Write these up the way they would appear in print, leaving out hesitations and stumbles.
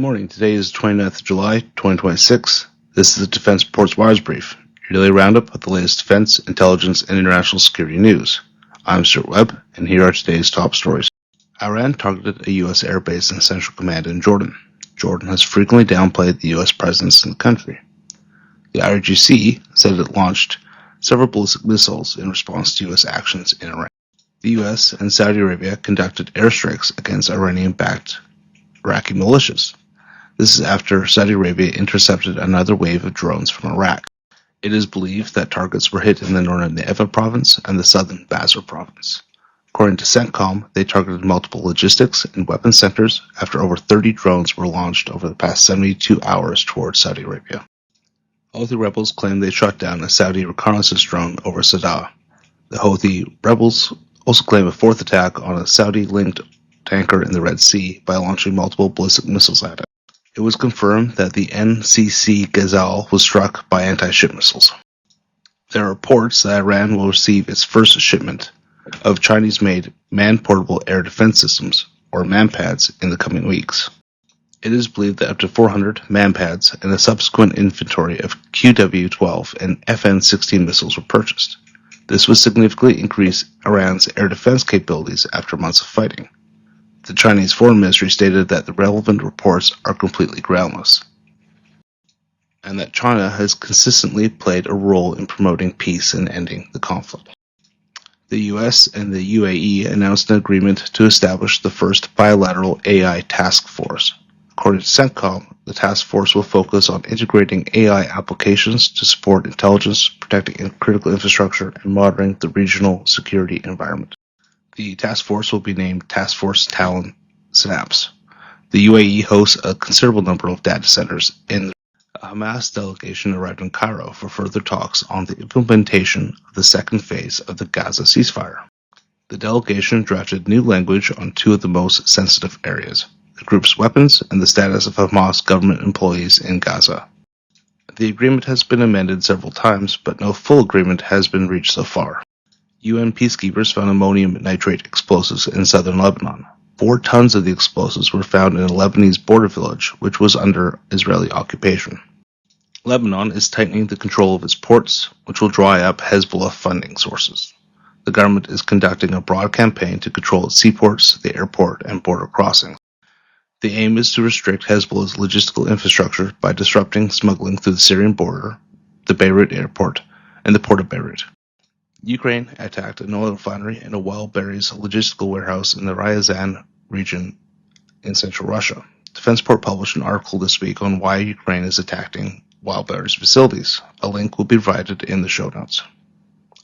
morning. Today is 29th of July, 2026. This is the Defense Reports Wires Brief, your daily roundup of the latest defense, intelligence, and international security news. I'm Stuart Webb, and here are today's top stories. Iran targeted a U.S. airbase and Central Command in Jordan. Jordan has frequently downplayed the U.S. presence in the country. The IRGC said it launched several ballistic missiles in response to U.S. actions in Iran. The U.S. and Saudi Arabia conducted airstrikes against Iranian-backed Iraqi militias. This is after Saudi Arabia intercepted another wave of drones from Iraq. It is believed that targets were hit in the northern Negev province and the southern Basra province. According to CENTCOM, they targeted multiple logistics and weapons centers after over 30 drones were launched over the past 72 hours towards Saudi Arabia. Houthi rebels claim they shot down a Saudi reconnaissance drone over Sadr. The Houthi rebels also claim a fourth attack on a Saudi-linked tanker in the Red Sea by launching multiple ballistic missiles at it. It was confirmed that the NCC Ghazal was struck by anti-ship missiles. There are reports that Iran will receive its first shipment of Chinese-made man-portable air defense systems, or MANPADS, in the coming weeks. It is believed that up to 400 MANPADS and a subsequent inventory of QW-12 and FN-16 missiles were purchased. This would significantly increase Iran's air defense capabilities after months of fighting. The Chinese Foreign Ministry stated that the relevant reports are completely groundless, and that China has consistently played a role in promoting peace and ending the conflict. The US and the UAE announced an agreement to establish the first bilateral AI task force. According to CENTCOM, the task force will focus on integrating AI applications to support intelligence, protecting critical infrastructure, and monitoring the regional security environment. The task force will be named Task Force Talon Synapse. The UAE hosts a considerable number of data centers in a Hamas delegation arrived in Cairo for further talks on the implementation of the second phase of the Gaza ceasefire. The delegation drafted new language on two of the most sensitive areas: the group's weapons and the status of Hamas government employees in Gaza. The agreement has been amended several times, but no full agreement has been reached so far. UN peacekeepers found ammonium nitrate explosives in southern Lebanon. 4 tons of the explosives were found in a Lebanese border village, which was under Israeli occupation. Lebanon is tightening the control of its ports, which will dry up Hezbollah funding sources. The government is conducting a broad campaign to control its seaports, the airport, and border crossings. The aim is to restrict Hezbollah's logistical infrastructure by disrupting smuggling through the Syrian border, the Beirut airport, and the port of Beirut. Ukraine attacked an oil refinery and a wild berries logistical warehouse in the Ryazan region in central Russia. Defense-Port published an article this week on why Ukraine is attacking wild berries facilities. A link will be provided in the show notes.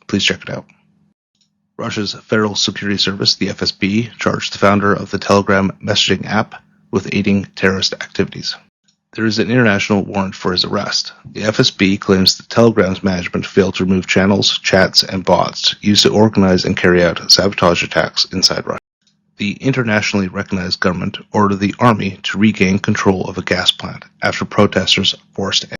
Please check it out. Russia's Federal Security Service, the FSB, charged the founder of the Telegram messaging app with aiding terrorist activities. There is an international warrant for his arrest. The FSB claims that Telegram's management failed to remove channels, chats, and bots used to organize and carry out sabotage attacks inside Russia. The internationally recognized government ordered the army to regain control of a gas plant after protesters forced it.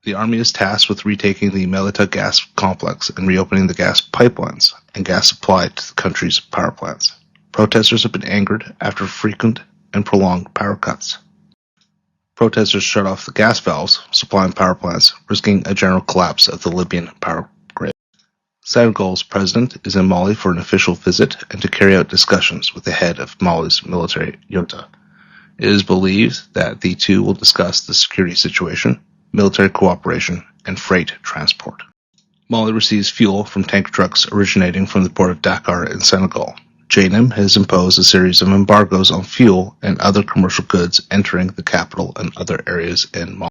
The army is tasked with retaking the Melita gas complex and reopening the gas pipelines and gas supply to the country's power plants. Protesters have been angered after frequent and prolonged power cuts. Protesters shut off the gas valves supplying power plants, risking a general collapse of the Libyan power grid. Senegal's president is in Mali for an official visit and to carry out discussions with the head of Mali's military junta. It is believed that the two will discuss the security situation, military cooperation, and freight transport. Mali receives fuel from tanker trucks originating from the port of Dakar in Senegal. JNIM has imposed a series of embargoes on fuel and other commercial goods entering the capital and other areas in Mali.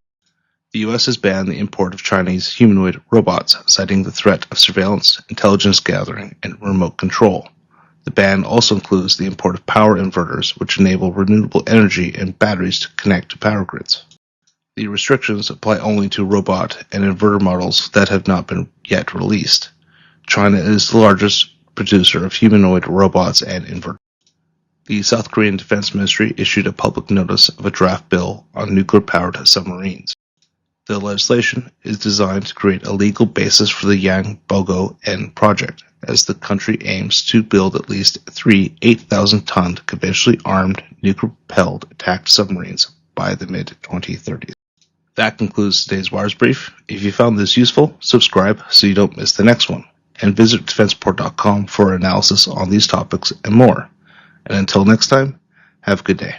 The U.S. has banned the import of Chinese humanoid robots, citing the threat of surveillance, intelligence gathering, and remote control. The ban also includes the import of power inverters, which enable renewable energy and batteries to connect to power grids. The restrictions apply only to robot and inverter models that have not been yet released. China is the largest producer of humanoid robots and inverters. The South Korean Defense Ministry issued a public notice of a draft bill on nuclear-powered submarines. The legislation is designed to create a legal basis for the Yang-Bogo-N project, as the country aims to build at least 3 8,000-ton conventionally armed nuclear-propelled attack submarines by the mid-2030s. That concludes today's Wires Brief. If you found this useful, subscribe so you don't miss the next one, and visit defenseportal.com for analysis on these topics and more. And until next time, have a good day.